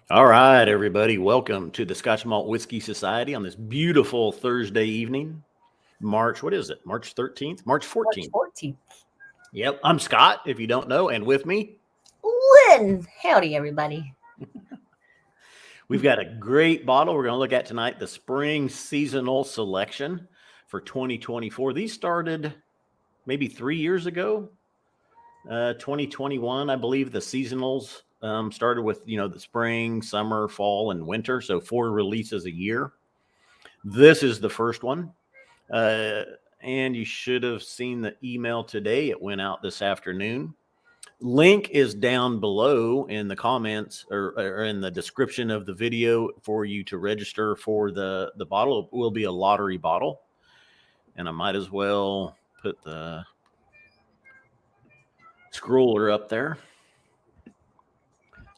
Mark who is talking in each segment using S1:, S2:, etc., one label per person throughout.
S1: All right, everybody. Welcome to the Scotch Malt Whiskey Society on this beautiful Thursday evening. March, what is it? March 13th? March
S2: March
S1: 14th.
S2: 14th.
S1: Yep. I'm Scott, if you don't know, and with me,
S2: Lynn. Howdy, everybody.
S1: we've got a great bottle we're going to look at tonight, the Spring Seasonal Selection for 2024. These started maybe 3 years ago, 2021, I believe. The seasonals started with, the spring, summer, fall, and winter. So 4 releases a year. This is the first one. Uh, and you should have seen the email today. It went out this afternoon. Link is down below in the comments or in the description of the video for you to register for the bottle. It will be a lottery bottle. And I might as well put the scroller up there.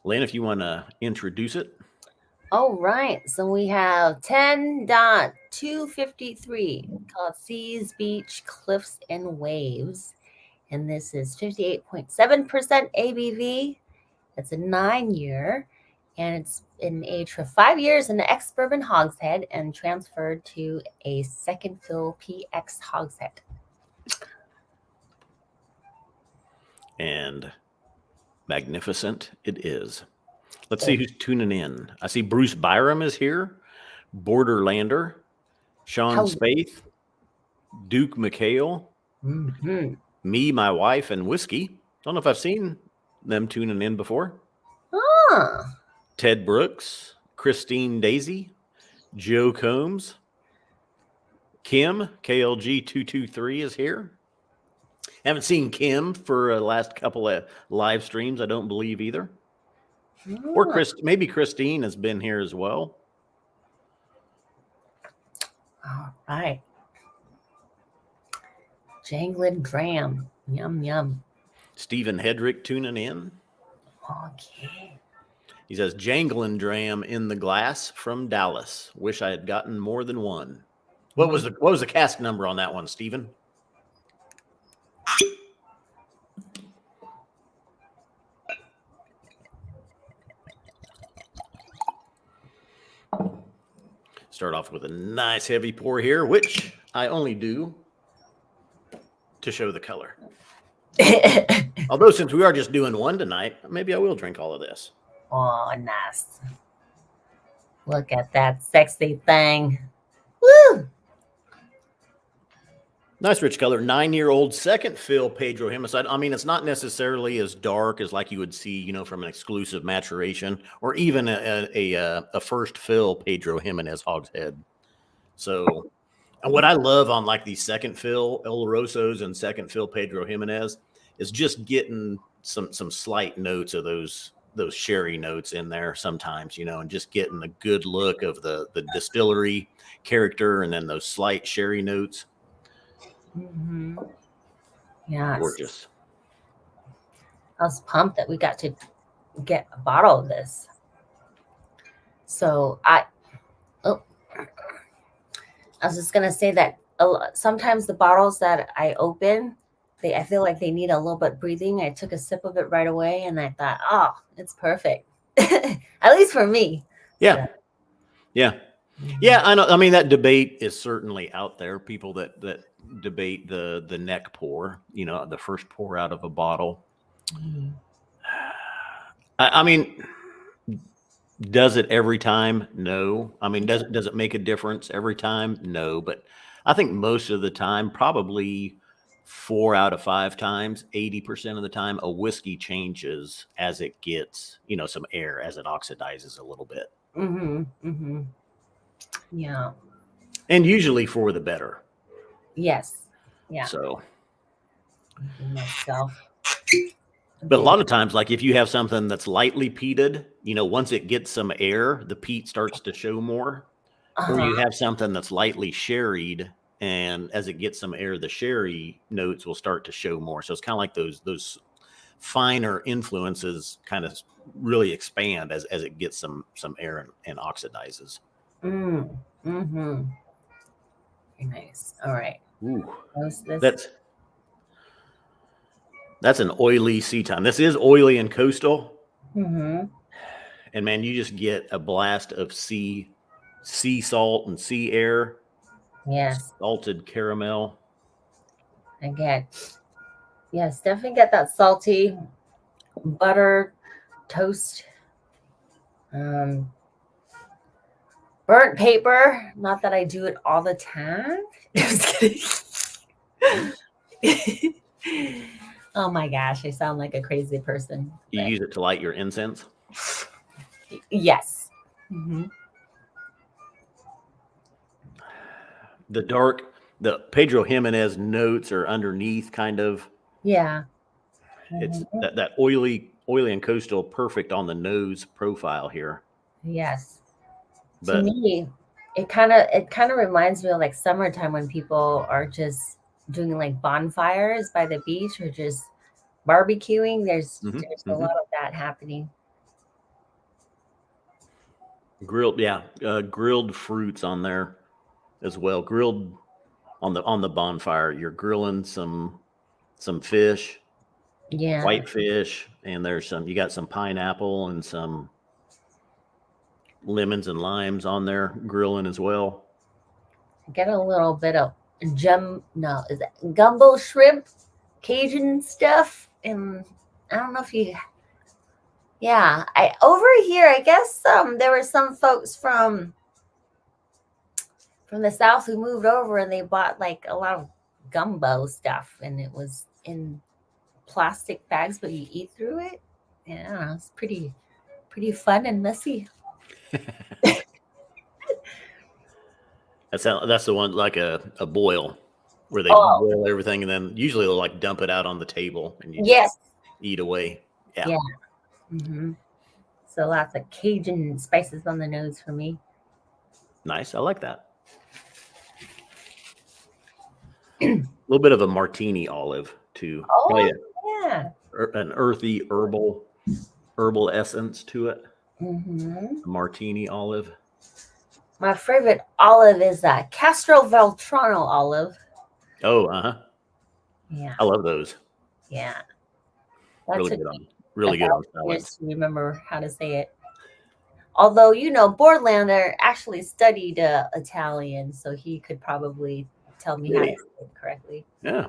S1: Lynn, if you want to introduce it.
S2: All right. So we have 10.253 called Seas, Beach, Cliffs, and Waves. And this is 58.7% ABV. It's a 9-year. And it's been aged for 5 years in the ex bourbon hogshead and transferred to a second fill PX hogshead.
S1: And magnificent it is. Let's see who's tuning in. I see Bruce Byram is here, Borderlander, Sean Spaeth, Duke McHale, me, my wife, and Whiskey. Don't know if I've seen them tuning in before. Ted Brooks, Christine Daisy, Joe Combs, Kim, KLG223 is here. Haven't seen Kim for the last couple of live streams, I don't believe either. Or maybe Christine has been here as well.
S2: All right. Janglin Dram. Yum, yum.
S1: Stephen Hedrick tuning in.
S2: Okay.
S1: He says, Janglin Dram in the glass from Dallas. Wish I had gotten more than one. What was the cask number on that one, Stephen? Start off with a nice heavy pour here, which I only do to show the color. Although since we are just doing one tonight, maybe I will drink all of this.
S2: Oh, nice. Look at that sexy thing. Woo!
S1: Nice rich color. 9-year-old second fill Pedro Homicide. I mean, it's not necessarily as dark as like you would see, from an exclusive maturation or even a first fill Pedro Jimenez Hogshead. So, and what I love on like these second fill Olorosos and second fill Pedro Jimenez is just getting some slight notes of those sherry notes in there sometimes, and just getting a good look of the distillery character and then those slight sherry notes.
S2: Mm-hmm. Yeah.
S1: Gorgeous.
S2: I was pumped that we got to get a bottle of this. So I was just gonna say that sometimes the bottles that I open, I feel like they need a little bit breathing. I took a sip of it right away, and I thought, oh, it's perfect, at least for me.
S1: Yeah, so. Yeah. I know. I mean, that debate is certainly out there. People that debate the neck pour, the first pour out of a bottle. Mm-hmm. I mean, does it every time? No. I mean, does it make a difference every time? No. But I think most of the time, probably 4 out of 5 times, 80% of the time, a whiskey changes as it gets, some air, as it oxidizes a little bit.
S2: Mm-hmm. Mm-hmm. Yeah.
S1: And usually for the better.
S2: Yes. Yeah.
S1: So.
S2: Myself.
S1: But a lot of times, like if you have something that's lightly peated, once it gets some air, the peat starts to show more. Or you have something that's lightly sherried, and as it gets some air, the sherry notes will start to show more. So it's kind of like those finer influences kind of really expand as it gets some air and oxidizes.
S2: Mm-hmm. Very nice. All right.
S1: Ooh, that's an oily sea time. This is oily and coastal.
S2: Mm-hmm.
S1: And man, you just get a blast of sea salt and sea air.
S2: Yes,
S1: Salted caramel.
S2: again. Yes, definitely get that salty butter toast. Burnt paper. Not that I do it all the time. Just kidding. Oh my gosh, I sound like a crazy person.
S1: You use it to light your incense?
S2: Yes. Mm-hmm.
S1: The Pedro Jimenez notes are underneath, kind of.
S2: Yeah.
S1: It's that oily and coastal, perfect on the nose profile here.
S2: Yes.
S1: But
S2: to me, it kind of reminds me of like summertime when people are just doing like bonfires by the beach or just barbecuing. There's a lot of that happening.
S1: grilled fruits on there as well. Grilled on the bonfire. You're grilling some fish,
S2: Yeah.
S1: white fish, and you got some pineapple and some lemons and limes on there grilling as well.
S2: Get a little bit of is that gumbo shrimp, Cajun stuff, and I don't know if you. Yeah, I over here. I guess there were some folks from the south who moved over and they bought like a lot of gumbo stuff, and it was in plastic bags, but you eat through it. Yeah, it's pretty fun and messy.
S1: That's the one, like a boil where they boil everything, and then usually they'll like dump it out on the table and you just eat away. Yeah.
S2: Mm-hmm. So lots of Cajun spices on the nose for me.
S1: Nice. I like that. A little bit of a martini olive too.
S2: Oh, yeah.
S1: An earthy herbal essence to it.
S2: Mm-hmm.
S1: Martini olive.
S2: My favorite olive is Castro Veltrano olive.
S1: Oh,
S2: yeah.
S1: I love those.
S2: Yeah.
S1: Really good on salads.
S2: Remember how to say it. Although, Borlander actually studied Italian, so he could probably tell me how to say it correctly.
S1: Yeah.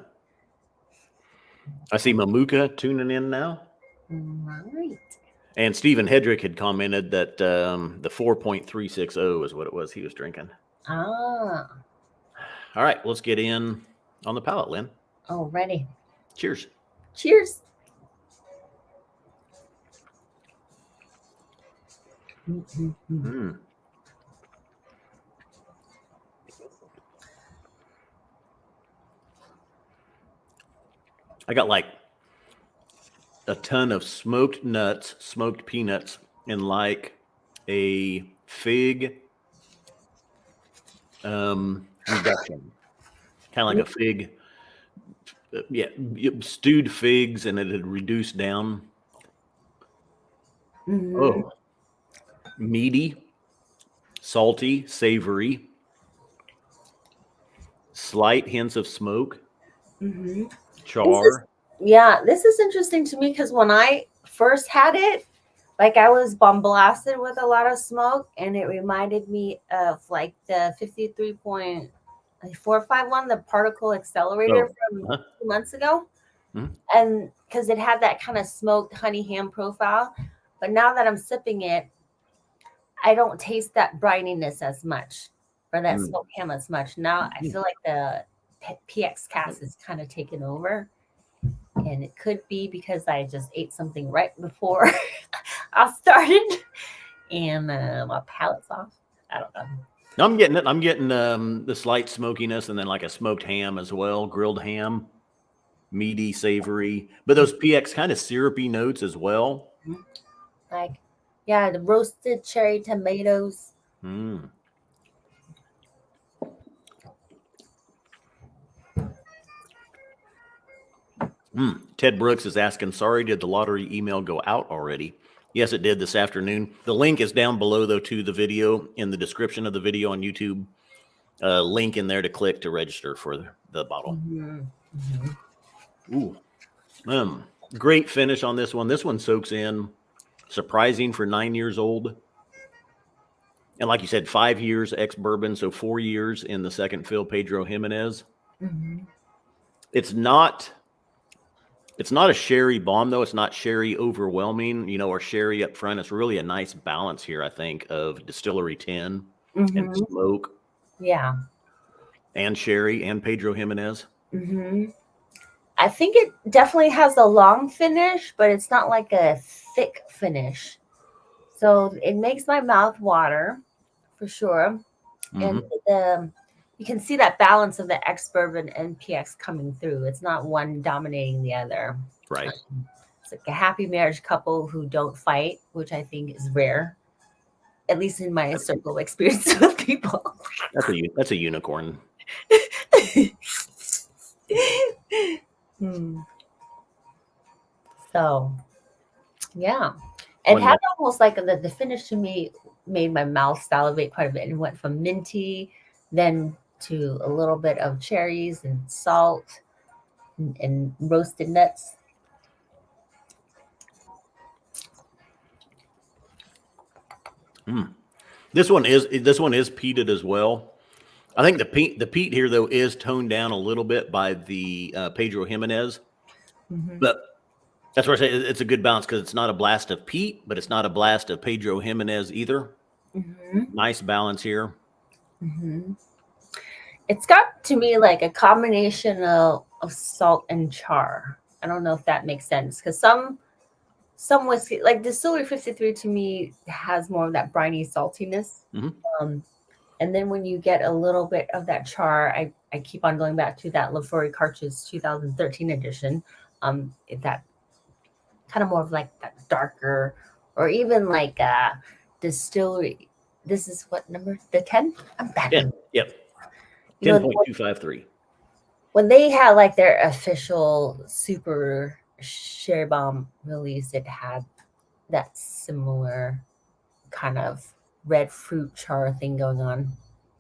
S1: I see Mamuka tuning in now.
S2: Right.
S1: And Stephen Hedrick had commented that the 4.360 is what it was he was drinking.
S2: Ah.
S1: All right, let's get in on the palate, Lynn.
S2: Oh, ready.
S1: Cheers.
S2: Cheers. Mm-hmm.
S1: I got like a ton of smoked nuts, smoked peanuts, and like a fig reduction. Kind of like a fig. Stewed figs, and it had reduced down.
S2: Mm-hmm.
S1: Oh, meaty, salty, savory, slight hints of smoke, char.
S2: This is interesting to me because when I first had it, like I was bombasted with a lot of smoke, and it reminded me of like the 53.451, the particle accelerator from 2 months ago. And because it had that kind of smoked honey ham profile. But now that I'm sipping it, I don't taste that brininess as much or that smoked ham as much. Now I feel like the PX cast is kind of taken over. And it could be because I just ate something right before I started and my palate's off. I don't know.
S1: I'm getting it. I'm getting the slight smokiness and then like a smoked ham as well, grilled ham, meaty, savory, but those PX kind of syrupy notes as well.
S2: Like, the roasted cherry tomatoes.
S1: Ted Brooks is asking, sorry, did the lottery email go out already? Yes, it did this afternoon. The link is down below, though, to the video in the description of the video on YouTube. Link in there to click to register for the bottle. Ooh. Great finish on this one. This one soaks in surprising for 9 years old. And like you said, 5 years ex-bourbon, so 4 years in the second fill, Pedro Jimenez.
S2: Mm-hmm.
S1: It's not a sherry bomb, though. It's not sherry overwhelming, or sherry up front. It's really a nice balance here, I think, of distillery 10 and smoke.
S2: Yeah.
S1: And sherry and Pedro Jimenez.
S2: Mm-hmm. I think it definitely has a long finish, but it's not like a thick finish. So it makes my mouth water for sure.
S1: Mm-hmm.
S2: And you can see that balance of the ex-bourbon and PX coming through. It's not one dominating the other.
S1: Right.
S2: It's like a happy marriage couple who don't fight, which I think is rare, at least in my circle of experience with people.
S1: That's a unicorn.
S2: So, yeah. It had almost like the finish to me made my mouth salivate quite a bit and went from minty then to a little bit of cherries and salt and roasted nuts.
S1: This one is peated as well. I think the peat here though is toned down a little bit by the Pedro Jimenez, but that's why I say it's a good balance because it's not a blast of peat, but it's not a blast of Pedro Jimenez either. Nice balance here.
S2: It's got to me like a combination of salt and char. I don't know if that makes sense because some whiskey, like Distillery 53 to me has more of that briny saltiness. And then when you get a little bit of that char, I keep on going back to that Lafroy Cartridge 2013 edition. That kind of more of like that darker, or even like Distillery. This is what number? The 10? I'm back.
S1: 10. Yep. 10.253.
S2: When they had like their official super sherry bomb release, it had that similar kind of red fruit char thing going on.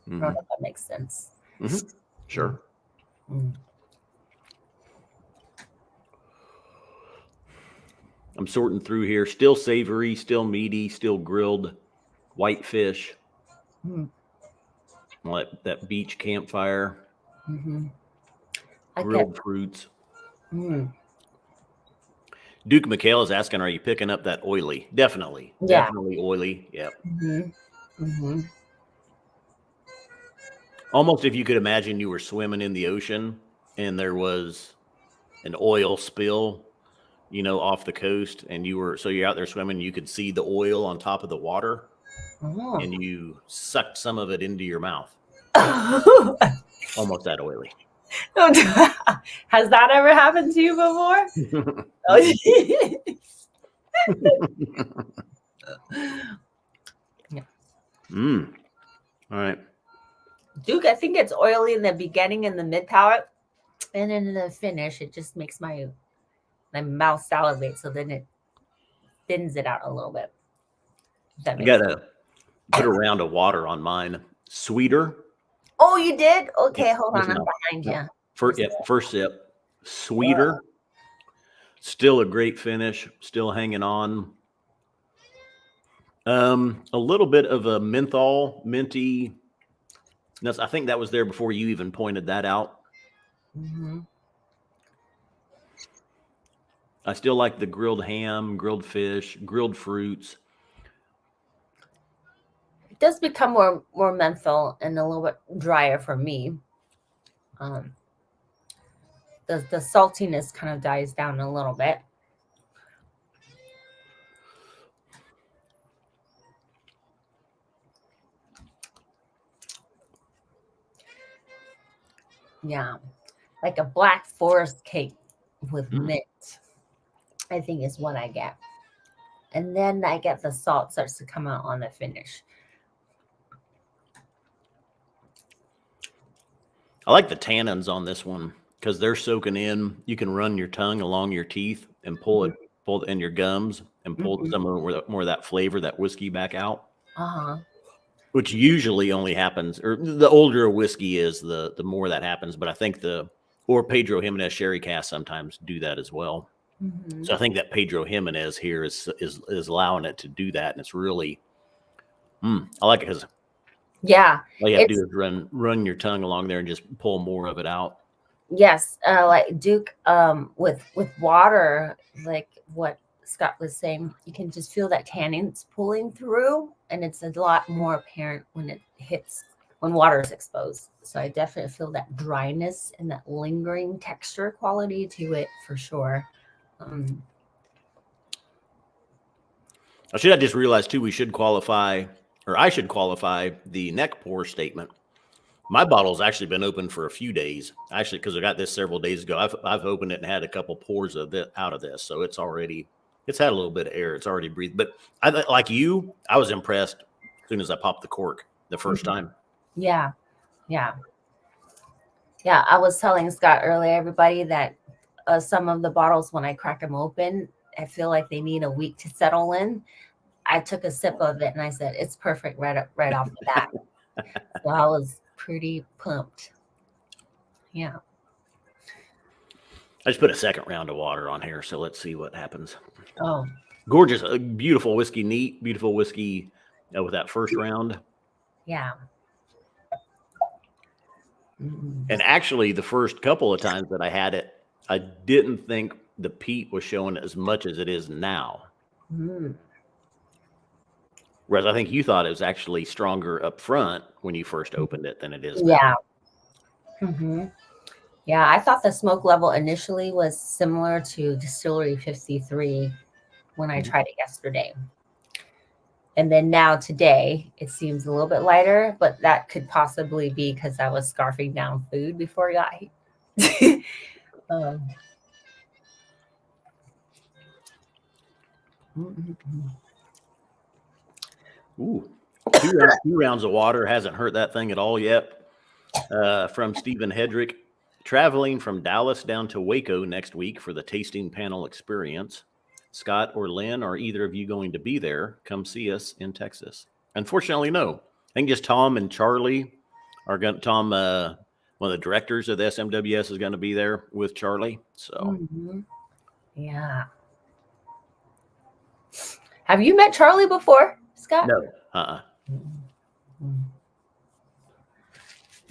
S2: I don't know if that makes sense.
S1: Sure. I'm sorting through here. Still savory, still meaty, still grilled white fish. Like that beach campfire. Grilled fruits. Duke McHale is asking, are you picking up that oily? Definitely. Yeah. Definitely oily. Yep. Almost if you could imagine you were swimming in the ocean and there was an oil spill, off the coast, and you're out there swimming, you could see the oil on top of the water, and you sucked some of it into your mouth. Almost that oily.
S2: Has that ever happened to you before?
S1: All right.
S2: Duke, I think it's oily in the beginning and the mid palate, and in the finish, it just makes my mouth salivate. So then it thins it out a little bit.
S1: I gotta put a round of water on mine. Sweeter.
S2: Oh, you did? Okay, hold on. I'm behind you.
S1: First sip. Sweeter. Still a great finish. Still hanging on. A little bit of a menthol, minty. I think that was there before you even pointed that out. I still like the grilled ham, grilled fish, grilled fruits.
S2: It does become more menthol and a little bit drier for me. The saltiness kind of dies down a little bit. Yeah, like a Black Forest cake with mint, I think is what I get. And then I get the salt starts to come out on the finish.
S1: I like the tannins on this one because they're soaking in. You can run your tongue along your teeth and pull it in your gums and pull some more of that flavor, that whiskey back out. Which usually only happens, or the older a whiskey is, the more that happens. But I think or Pedro Jimenez sherry cask sometimes do that as well.
S2: Mhm.
S1: So I think that Pedro Jimenez here is allowing it to do that, and it's really, I like it because
S2: Yeah,
S1: all you have to
S2: it's
S1: do is run your tongue along there and just pull more of it out.
S2: yes, like Duke, with water, like what Scott was saying, you can just feel that tannins pulling through, and it's a lot more apparent when it hits when water is exposed. So I definitely feel that dryness and that lingering texture quality to it for sure.
S1: I just realized too, we should qualify, or I should qualify the neck pour statement. My bottle's actually been open for a few days, actually, because I got this several days ago. I've opened it and had a couple pours of it out of this, so it's had a little bit of air. It's already breathed. But like you, I was impressed as soon as I popped the cork the first time.
S2: Yeah, yeah, yeah. I was telling Scott earlier, everybody, that some of the bottles, when I crack them open, I feel like they need a week to settle in. I took a sip of it and I said, it's perfect right off the bat. So I was pretty pumped. Yeah.
S1: I just put a second round of water on here, so let's see what happens.
S2: Oh,
S1: Gorgeous, beautiful whiskey, neat, beautiful whiskey with that first round.
S2: yeah. Mm.
S1: And actually, the first couple of times that I had it, I didn't think the peat was showing as much as it is now.
S2: Mm.
S1: Whereas I think you thought it was actually stronger up front when you first opened it than it is now.
S2: Yeah. Mm-hmm. Yeah, I thought the smoke level initially was similar to Distillery 53 when I tried it yesterday. And then now today, it seems a little bit lighter, but that could possibly be because I was scarfing down food before I got here.
S1: Ooh, two rounds of water hasn't hurt that thing at all yet. From Stephen Hedrick, traveling from Dallas down to Waco next week for the tasting panel experience. Scott or Lynn, are either of you going to be there? Come see us in Texas. Unfortunately, no. I think just Tom and Charlie are going. Tom, one of the directors of the SMWS, is going to be there with Charlie. So,
S2: yeah. Have you met Charlie before, Scott?
S1: No.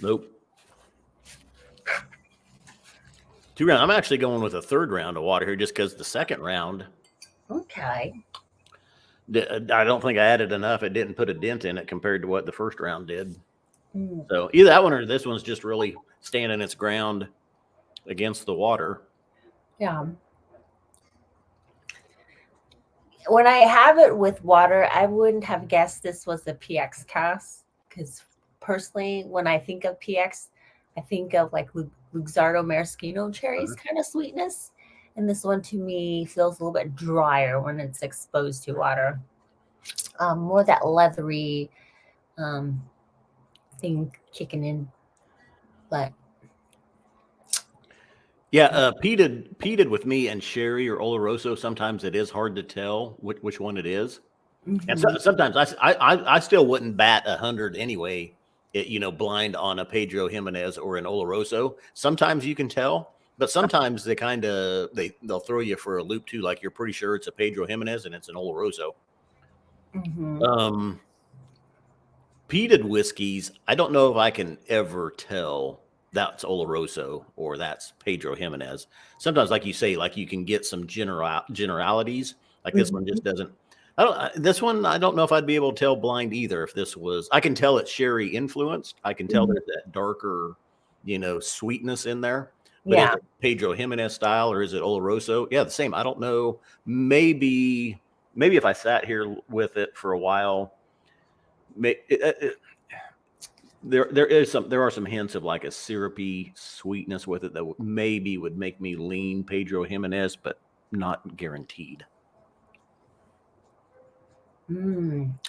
S1: Nope. 2 rounds. I'm actually going with a third round of water here just because the second round.
S2: Okay.
S1: I don't think I added enough. It didn't put a dent in it compared to what the first round did. So either that one or this one's just really standing its ground against the water.
S2: Yeah. When I have it with water, I wouldn't have guessed this was a PX cask because personally, when I think of PX, I think of like Luxardo Maraschino cherries kind of sweetness. And this one to me feels a little bit drier when it's exposed to water. More that leathery thing kicking in. But
S1: yeah, peated with me and sherry or Oloroso. Sometimes it is hard to tell which one it is. And sometimes I still wouldn't bat 100 anyway. Blind on a Pedro Jimenez or an Oloroso. Sometimes you can tell. But sometimes they'll throw you for a loop too. Like you're pretty sure it's a Pedro Jimenez and it's an Oloroso. Peated whiskeys, I don't know if I can ever tell that's Oloroso or that's Pedro Jimenez. Sometimes, like you say, like you can get some generalities. Like this one just doesn't. This one, I don't know if I'd be able to tell blind either. If this was, I can tell it's sherry influenced. I can tell there's that darker, sweetness in there. But is it Pedro Jimenez style or is it Oloroso? Yeah, the same. I don't know. Maybe if I sat here with it for a while, there are some hints of like a syrupy sweetness with it that maybe would make me lean Pedro Jimenez, but not guaranteed.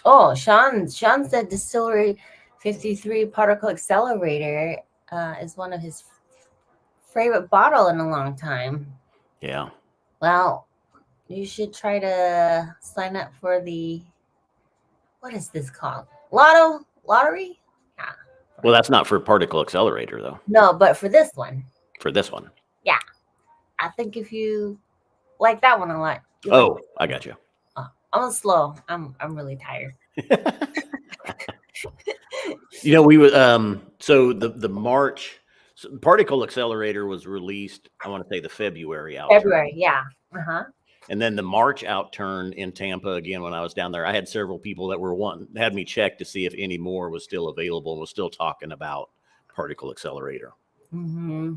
S2: Oh, Sean said Distillery 53 Particle Accelerator is one of his favorite bottle in a long time.
S1: Yeah.
S2: Well, you should try to sign up for the, what is this called? Lottery? Yeah.
S1: Well, that's not for Particle Accelerator though.
S2: No, but for this one.
S1: For this one.
S2: Yeah. I think if you like that one a lot. You
S1: Oh,
S2: like,
S1: I got you.
S2: I'm slow. I'm really tired.
S1: You know, we were so the March particle accelerator was released, I want to say the February outturn.
S2: February, yeah.
S1: And then the March outturn in Tampa, again, when I was down there, I had several people that were had me check to see if any more was still available and was still talking about particle accelerator.
S2: Mm-hmm.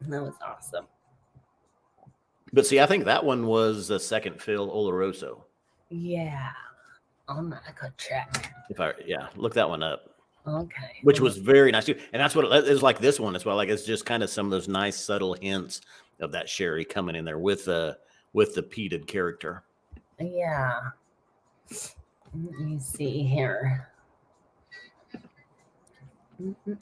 S2: That was awesome.
S1: But see, I think that one was a second fill Oloroso.
S2: Yeah. I'm not a good check.
S1: Look that one up.
S2: Okay.
S1: Which was very nice too. And that's what it is like this one as well. Like it's just kind of some of those nice subtle hints of that sherry coming in there with the peated character.
S2: Yeah. Let me see here.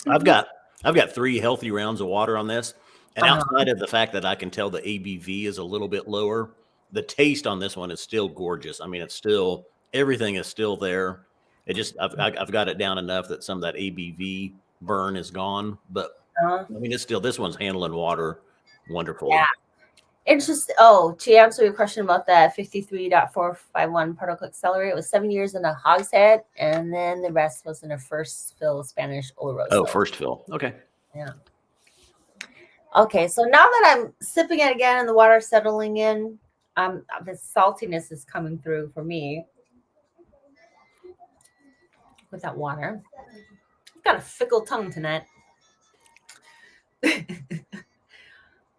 S1: I've got 3 healthy rounds of water on this. And outside of the fact that I can tell the ABV is a little bit lower, the taste on this one is still gorgeous. I mean, it's still, everything is still there. It just, I've got it down enough that some of that ABV burn is gone. But I mean, it's still, this one's handling water wonderfully.
S2: Yeah. It's just, to answer your question about that 53.451 particle accelerator, it was 7 years in a hogshead, and then the rest was in a first fill Spanish Oloroso.
S1: Oh, first fill. Okay.
S2: Yeah. Okay, so now that I'm sipping it again and the water settling in, the saltiness is coming through for me with that water. I've got a fickle tongue tonight.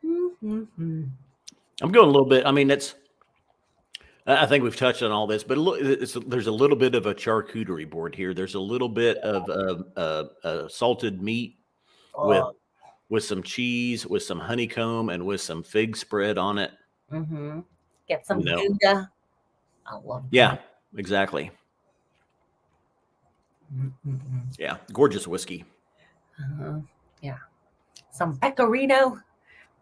S2: Mm-hmm.
S1: I'm going a little bit. I mean, I think we've touched on all this, but look, there's a little bit of a charcuterie board here. There's a little bit of salted meat with some cheese, with some honeycomb, and with some fig spread on it.
S2: Mm-hmm. Get some Gouda. I love that.
S1: Yeah, exactly.
S2: Mm-hmm.
S1: Yeah, gorgeous whiskey.
S2: Yeah. Some pecorino.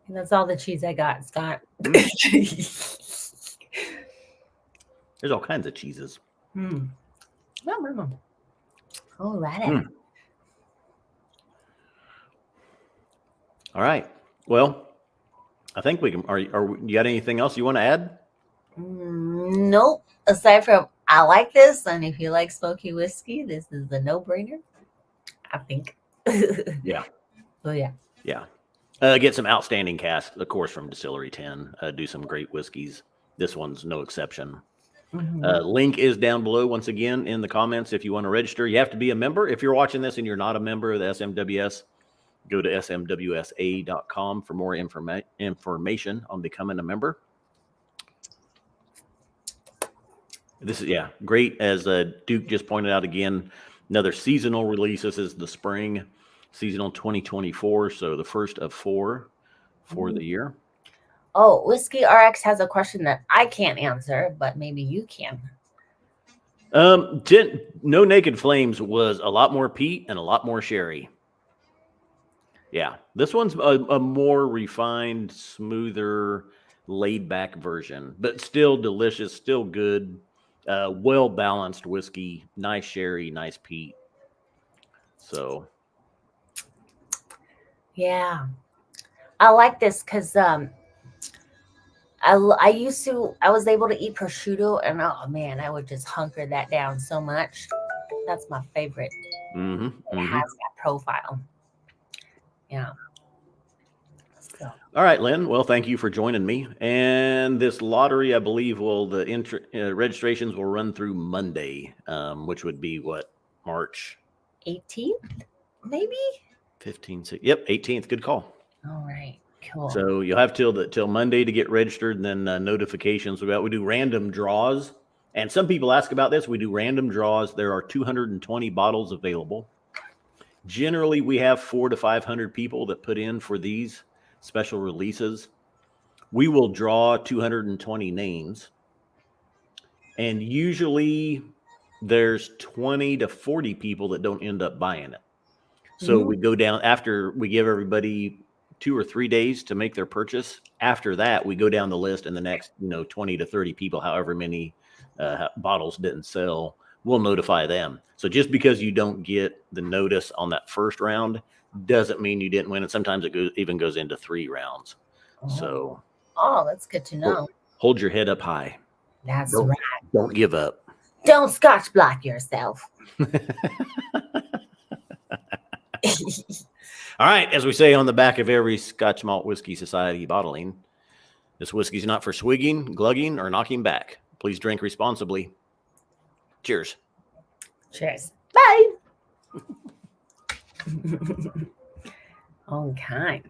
S2: And that's all the cheese I got, Scott.
S1: There's all kinds of cheeses.
S2: All right.
S1: All right. Well, I think we can. You got anything else you want to add?
S2: Nope. Aside from I like this, and if you like smoky whiskey, this is a no-brainer, I think.
S1: Yeah.
S2: Oh yeah.
S1: Yeah. Get some outstanding cask, of course, from Distillery 10. Do some great whiskeys. This one's no exception. Link is down below once again in the comments if you want to register. You have to be a member. If you're watching this and you're not a member of the SMWS, go to smwsa.com for more information on becoming a member. This is, great. As Duke just pointed out again, another seasonal release. This is the spring seasonal 2024. So the first of 4 for the year.
S2: Oh, Whiskey RX has a question that I can't answer, but maybe you can.
S1: No Naked Flames was a lot more peat and a lot more sherry. Yeah, this one's a more refined, smoother, laid-back version, but still delicious, still good, well-balanced whiskey, nice sherry, nice peat. So,
S2: yeah, I like this because I was able to eat prosciutto, and oh man, I would just hunker that down so much. That's my favorite. It has that profile. Yeah. So.
S1: All right, Lynn. Well, thank you for joining me. And this lottery, I believe, the registrations will run through Monday, which would be what, March
S2: 18th, maybe
S1: 15th. Yep, 18th. Good call.
S2: All right, cool.
S1: So you'll have till Monday to get registered, and then notifications about. We do random draws, and some people ask about this. We do random draws. There are 220 bottles available. Generally, we have 400 to 500 people that put in for these special releases. We will draw 220 names, and usually there's 20 to 40 people that don't end up buying it. So we go down after we give everybody 2 or 3 days to make their purchase. After that, we go down the list, and the next 20 to 30 people, however many bottles didn't sell, we'll notify them. So just because you don't get the notice on that first round doesn't mean you didn't win. And sometimes it even goes into 3 rounds. So,
S2: oh, that's good to know.
S1: hold your head up high.
S2: That's
S1: Don't-
S2: right.
S1: Don't give up.
S2: Don't Scotch block yourself.
S1: All right, as we say on the back of every Scotch Malt Whiskey Society bottling, this whiskey is not for swigging, glugging, or knocking back. Please drink responsibly. Cheers.
S2: Cheers. Bye. Okay.